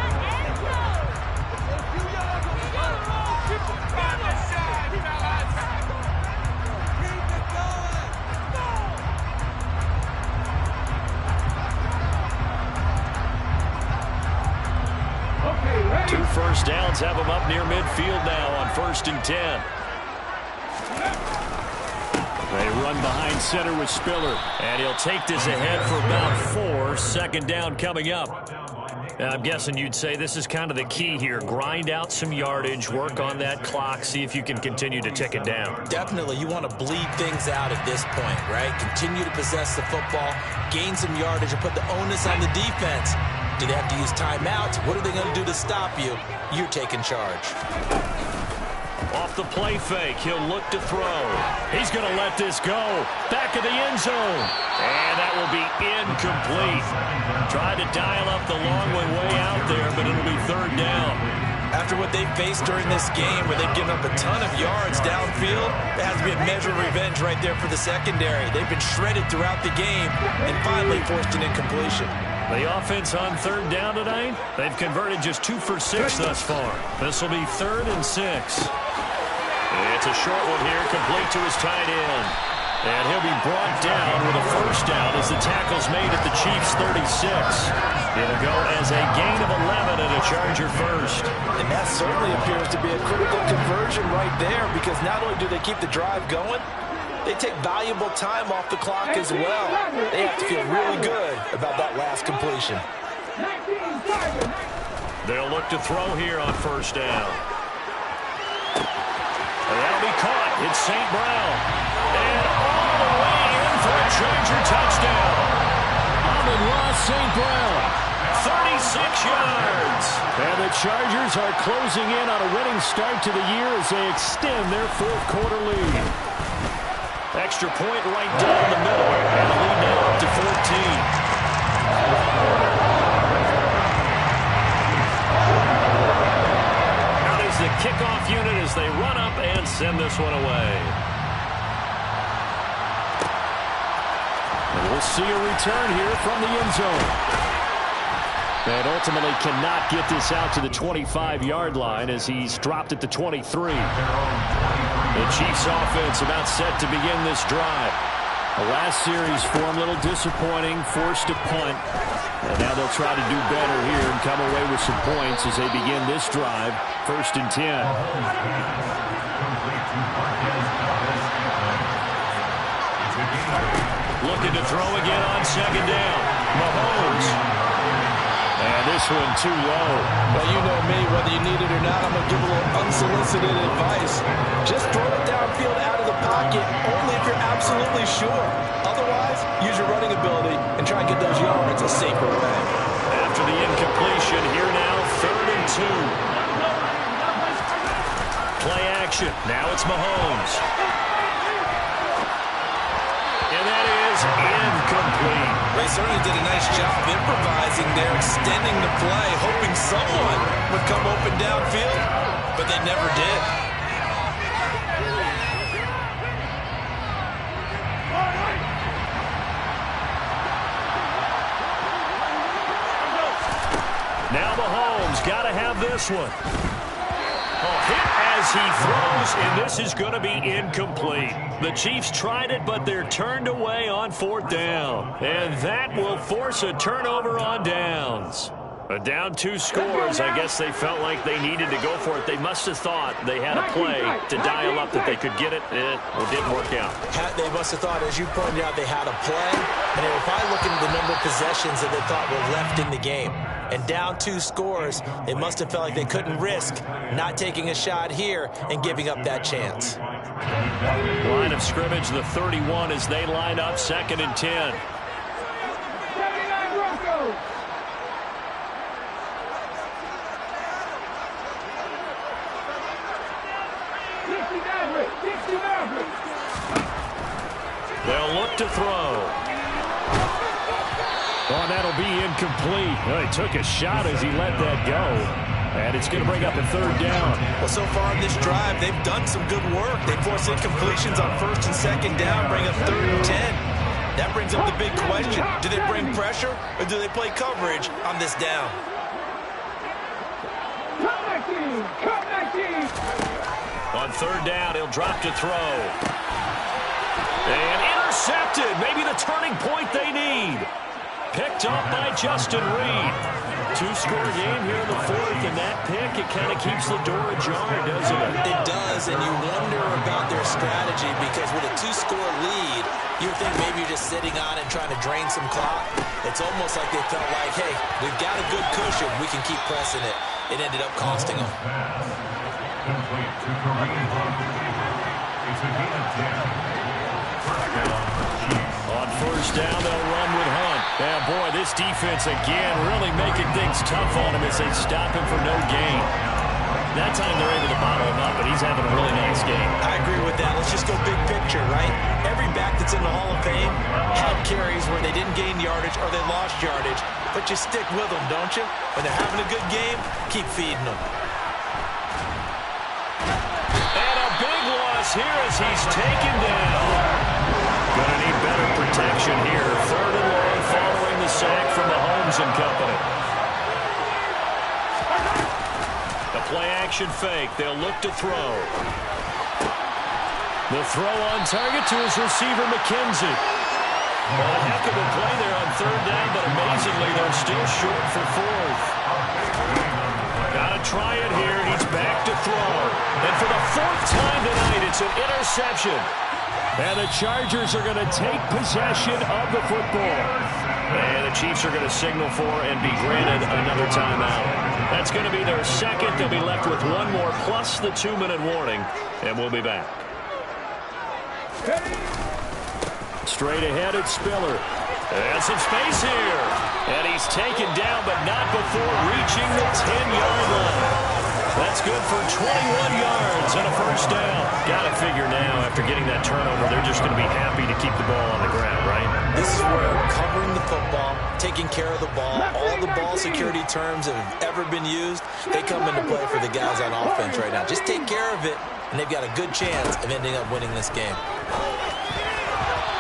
Two 1st downs have them up near midfield now on 1st and 10. They run behind center with Spiller. And he'll take this ahead for about 4. 2nd down coming up. I'm guessing you'd say this is kind of the key here. Grind out some yardage, work on that clock, see if you can continue to tick it down. Definitely. You want to bleed things out at this point, right? Continue to possess the football, gain some yardage, and put the onus on the defense. Do they have to use timeouts? What are they going to do to stop you? You're taking charge. Off the play fake, he'll look to throw. He's going to let this go. Back of the end zone. And that will be incomplete. Tried to dial up the long one way out there, but it'll be 3rd down. After what they faced during this game where they've given up a ton of yards downfield, there has to be a measure of revenge right there for the secondary. They've been shredded throughout the game and finally forced an incompletion. The offense on 3rd down tonight, they've converted just 2 for 6 thus far. This will be 3rd and 6. It's a short one here, complete to his tight end. And he'll be brought down with a 1st down as the tackle's made at the Chiefs' 36. It'll go as a gain of 11 and a Charger 1st. And that certainly appears to be a critical conversion right there because not only do they keep the drive going, they take valuable time off the clock as well. They have to feel really good about that last completion. They'll look to throw here on 1st down. And that'll be caught. It's St. Brown. And all the way in for a Charger touchdown. Amon-Ra St. Brown, 36 yards. And the Chargers are closing in on a winning start to the year as they extend their 4th quarter lead. Extra point right down the middle. And the lead now up to 14. The kickoff unit as they run up and send this one away. And we'll see a return here from the end zone. And ultimately cannot get this out to the 25-yard line as he's dropped at the 23. The Chiefs offense about set to begin this drive. The last series for him, a little disappointing, forced to punt. And now they'll try to do better here and come away with some points as they begin this drive. 1st and 10. Looking to throw again on 2nd down. Mahomes. And this this one too low. Well, you know me, whether you need it or not, I'm going to give a little unsolicited advice. Just throw it downfield out of the pocket, only if you're absolutely sure. Otherwise, use your running ability and try and get those yards a safer way. After the incompletion, here now, 3rd and 2. Play action. Now it's Mahomes. And that is incomplete. They certainly did a nice job improvising there, extending the play, hoping someone would come open downfield, but they never did. Now Mahomes got to have this one. Hit as he throws, and this is going to be incomplete. The Chiefs tried it, but they're turned away on 4th down. And that will force a turnover on downs. A down 2 scores. I guess they felt like they needed to go for it. They must have thought they had a play to dial up that they could get it, and it didn't work out. They must have thought, as you pointed out, they had a play, and they were probably looking at the number of possessions that they thought were left in the game. And down 2 scores, they must have felt like they couldn't risk not taking a shot here and giving up that chance. Line of scrimmage, the 31 as they line up, 2nd and 10. 79 Broncos. They'll look to throw. Oh, that'll be incomplete. Well, he took a shot as he let that go. And it's going to bring up a 3rd down. Well, so far in this drive, they've done some good work. They force incompletions on 1st and 2nd down, bring up 3rd and 10. That brings up the big question. Do they bring pressure, or do they play coverage on this down? Come back team! Come back team! On 3rd down, he'll drop to throw. And intercepted. Maybe the turning point they need. Picked up by Justin Reed. 2-score game here in the 4th, and that pick, it kind of keeps the door ajar, doesn't it? It does, and you wonder about their strategy, because with a 2-score lead, you think maybe you're just sitting on it and trying to drain some clock. It's almost like they felt like, hey, we've got a good cushion. We can keep pressing it. It ended up costing them. Complete to Kareem Hunt. It's a gain of 10. First down, Chiefs. On 1st down, they'll run with Hunt. Yeah, boy, this defense again really making things tough on him as they stop him for no gain. That time they're able to bottle him up, but he's having a really nice game. I agree with that. Let's just go big picture, right? Every back that's in the Hall of Fame had carries where they didn't gain yardage or they lost yardage, but you stick with them, don't you? When they're having a good game, keep feeding them. And a big loss here as he's taken down. Gonna need better protection here. 3rd and long following the sack from Mahomes and company. The play-action fake. They'll look to throw. The throw on target to his receiver, McKenzie. Well, a heck of a play there on 3rd down, but amazingly, they're still short for 4th. Gotta try it here. He's back to throw. And for the 4th time tonight, it's an interception. And the Chargers are going to take possession of the football. And the Chiefs are going to signal for and be granted another timeout. That's going to be their 2nd. They'll be left with 1 more plus the 2-minute warning. And we'll be back. Straight ahead, it's Spiller. And some space here. And he's taken down, but not before reaching the 10-yard line. That's good for 21 yards and a 1st down. Got to figure now, after getting that turnover, they're just going to be happy to keep the ball on the ground, right? This is where covering the football, taking care of the ball, all the ball security terms that have ever been used, they come into play for the guys on offense right now. Just take care of it, and they've got a good chance of ending up winning this game.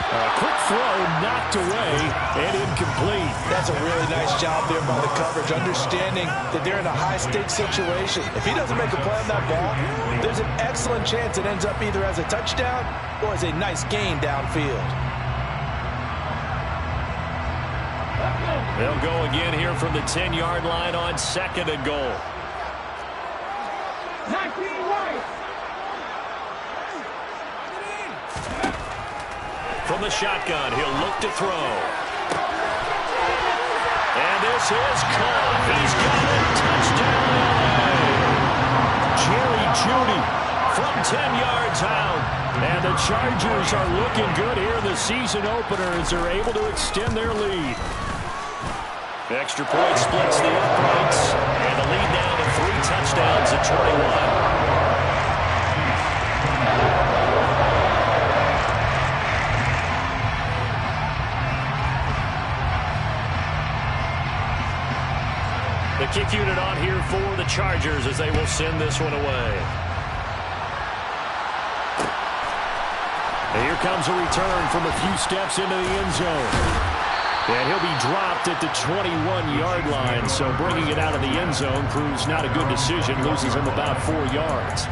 A quick throw knocked away and incomplete. That's a really nice job there by the coverage, understanding that they're in a high-stakes situation. If he doesn't make a play on that ball, there's an excellent chance it ends up either as a touchdown or as a nice gain downfield. They'll go again here from the 10-yard line on 2nd and goal. 19 White. From the shotgun, he'll look to throw. And this is caught. He's got it. Touchdown, LA. Jerry Jeudy from 10 yards out. And the Chargers are looking good here in the season opener as they're able to extend their lead. Extra point splits the uprights. And the lead now to 3 touchdowns at 21. The kick unit on here for the Chargers as they will send this one away. And here comes a return from a few steps into the end zone. And he'll be dropped at the 21-yard line, so bringing it out of the end zone proves not a good decision, loses him about 4 yards.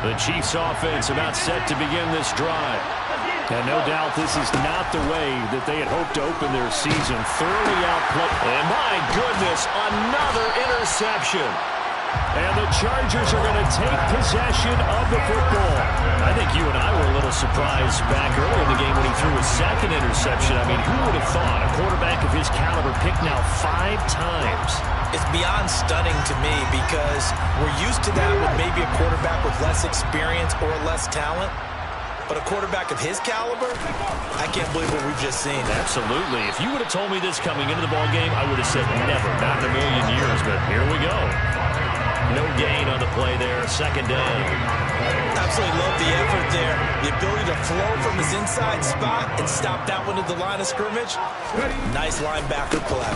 The Chiefs offense about set to begin this drive. And no doubt this is not the way that they had hoped to open their season. Thoroughly outplayed. And my goodness, another interception. And the Chargers are going to take possession of the football. I think you and I were a little surprised back earlier in the game when he threw his second interception. I mean, who would have thought a quarterback of his caliber picked now 5 times? It's beyond stunning to me because we're used to that with maybe a quarterback with less experience or less talent. But a quarterback of his caliber, I can't believe what we've just seen. Absolutely. If you would have told me this coming into the ballgame, I would have said never, not in a million years. But here we go. No gain on the play there. Second down. Absolutely love the effort there. The ability to flow from his inside spot and stop that one at the line of scrimmage. Nice linebacker play.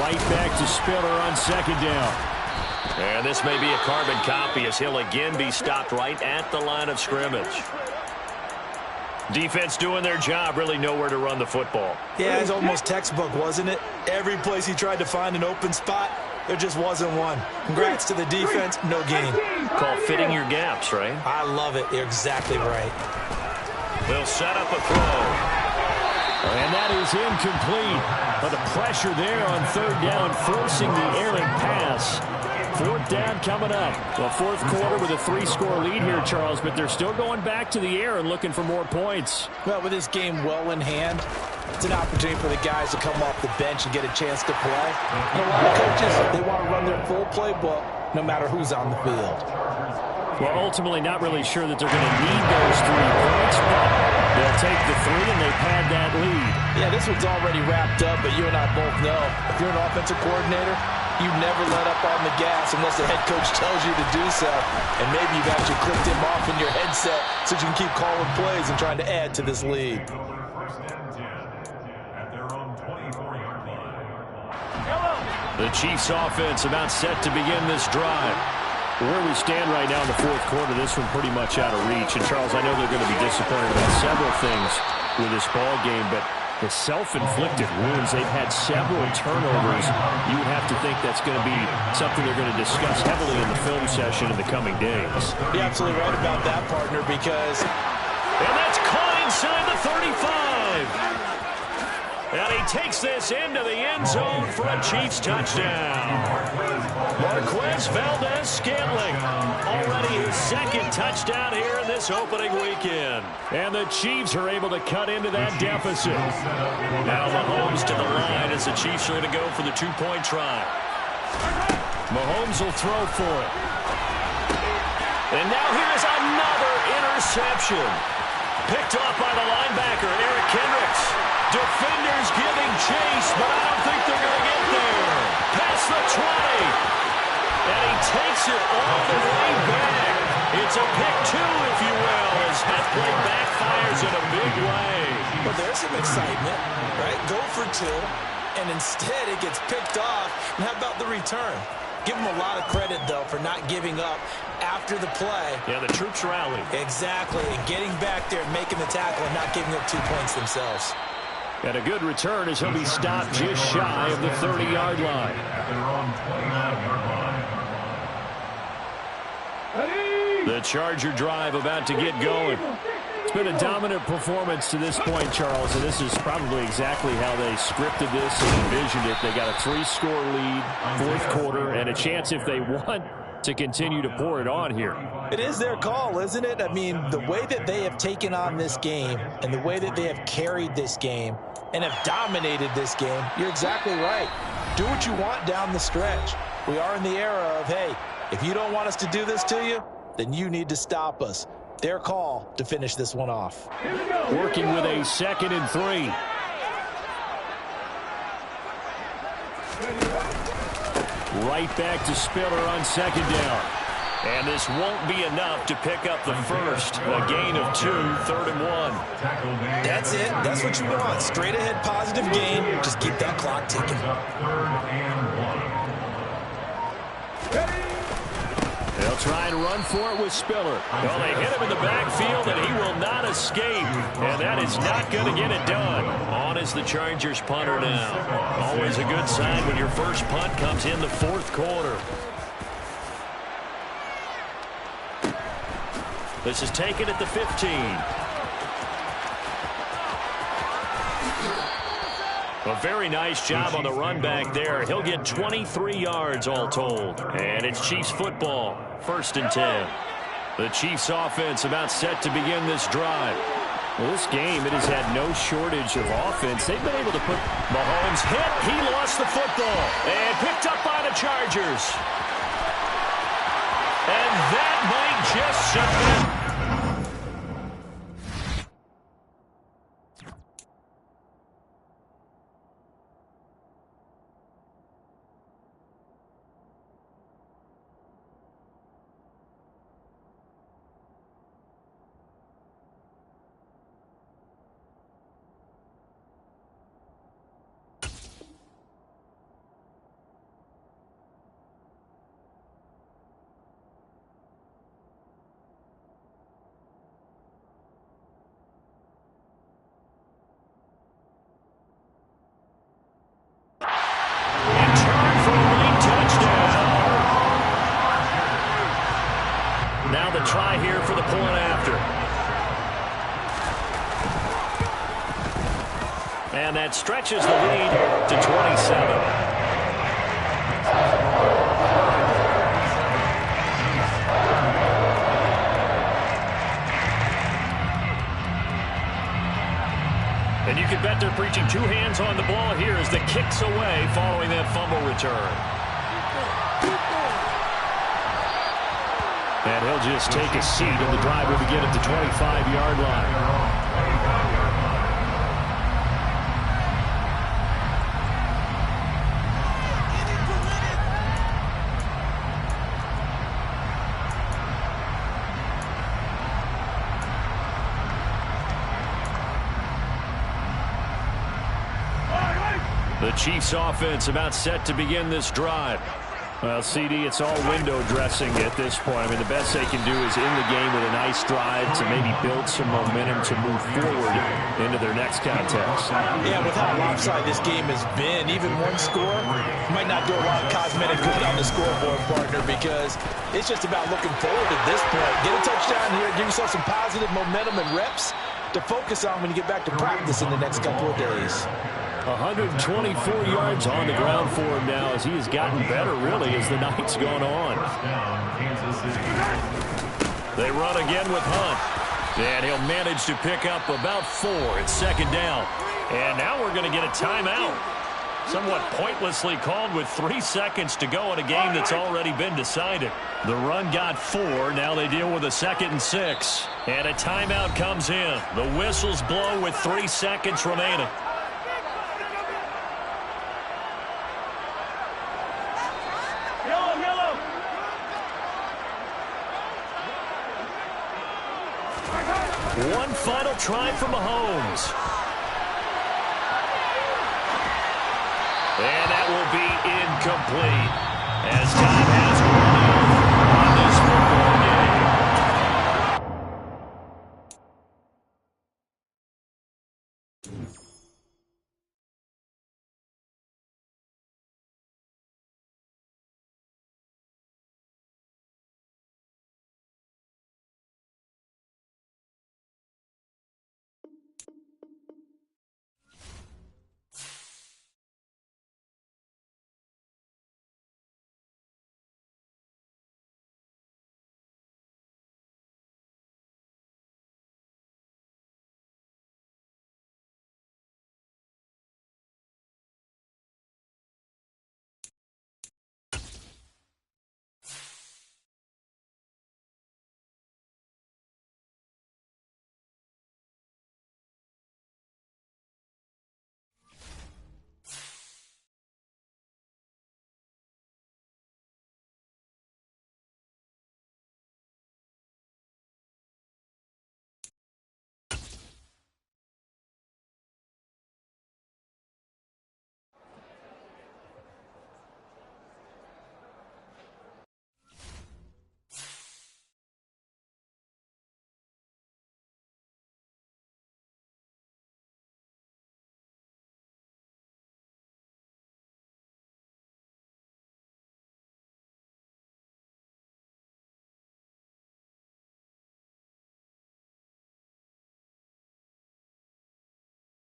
Right back to Spiller on second down. And this may be a carbon copy as he'll again be stopped right at the line of scrimmage. Defense doing their job, really nowhere to run the football. Yeah, it's almost textbook, wasn't it? Every place he tried to find an open spot, there just wasn't one. Congrats to the defense, no gain. Called fitting your gaps, right? I love it. You're exactly right. They'll set up a throw. And that is incomplete. But the pressure there on third down, forcing the errant pass. Fourth down coming up. Well, fourth quarter with a 3-score lead here, Charles, but they're still going back to the air and looking for more points. Well, with this game well in hand, it's an opportunity for the guys to come off the bench and get a chance to play. And a lot of coaches, they want to run their full playbook no matter who's on the field. Well, ultimately not really sure that they're going to need those 3 points, but they'll take the 3 and they pad that lead. Yeah, this one's already wrapped up, but you and I both know if you're an offensive coordinator, you never let up on the gas unless the head coach tells you to do so. And maybe you've actually clicked him off in your headset so you can keep calling plays and trying to add to this lead. The Chiefs offense about set to begin this drive. Where we stand right now in the fourth quarter, this one pretty much out of reach. And, Charles, I know they're going to be disappointed about several things with this ball game, but the self-inflicted wounds, they've had several turnovers. You would have to think that's going to be something they're going to discuss heavily in the film session in the coming days. You're absolutely right about that, partner, because... And that's caught inside the 35. And he takes this into the end zone for a Chiefs touchdown. Marquez Valdez-Scantling, already his second touchdown here in this opening weekend. And the Chiefs are able to cut into that deficit. Now Mahomes to the line as the Chiefs are going to go for the 2-point try. Mahomes will throw for it. And now here's another interception. Picked off by the linebacker, Eric Kendricks. Defenders giving chase, but I don't think they're going to get there. Past the 20. And he takes it all the way back. It's a pick 2, if you will, as that play backfires in a big way. Well, there's some excitement, right? Go for 2, and instead it gets picked off. And how about the return? Give him a lot of credit, though, for not giving up after the play. Yeah, the troops rallied. Exactly, and getting back there and making the tackle and not giving up 2 points themselves. And a good return as he'll be stopped just shy of the 30-yard line. The Charger drive about to get going. It's been a dominant performance to this point, Charles, and this is probably exactly how they scripted this and envisioned it. They got a 3-score lead, fourth quarter, and a chance if they won to continue to pour it on here. It is their call, isn't it? I mean, the way that they have taken on this game and the way that they have carried this game and have dominated this game, you're exactly right. Do what you want down the stretch. We are in the era of, hey, if you don't want us to do this to you, then you need to stop us. Their call to finish this one off. Working with a 2nd and 3. Right back to Spiller on 2nd down. And this won't be enough to pick up the first. A gain of 2, 3rd and 1. That's it. That's what you want. Straight ahead positive gain. Just keep that clock ticking. They'll try and run for it with Spiller. Well, they hit him in the backfield, and he will not escape. And that is not going to get it done. On is the Chargers punter now. Always a good sign when your first punt comes in the 4th quarter. This is taken at the 15. A very nice job on the run back there. He'll get 23 yards all told. And it's Chiefs football, 1st and 10. The Chiefs offense about set to begin this drive. Well, this game, it has had no shortage of offense. They've been able to put Mahomes hit. He lost the football and picked up by the Chargers. And that might just submit. Try here for the point after. And that stretches the lead to 27. And you can bet they're preaching 2 hands on the ball here as the kick's away following that fumble return. And he'll just take a seat, and the drive will begin at the 25-yard line. The Chiefs offense about set to begin this drive. Well, CD, it's all window dressing at this point. I mean, the best they can do is in the game with a nice drive to maybe build some momentum to move forward into their next contest. Yeah, with how lopsided this game has been, even one score might not do a lot of cosmetic good on the scoreboard, partner, because it's just about looking forward at this point. Get a touchdown here, give yourself some positive momentum and reps to focus on when you get back to practice in the next couple of days. 124 yards on the ground for him now as he has gotten better, really, as the night's gone on. They run again with Hunt. And he'll manage to pick up about 4 at 2nd down. And now we're going to get a timeout. Somewhat pointlessly called with 3 seconds to go in a game that's already been decided. The run got 4. Now they deal with a 2nd and 6. And a timeout comes in. The whistles blow with 3 seconds remaining. One final try for Mahomes. And that will be incomplete. As time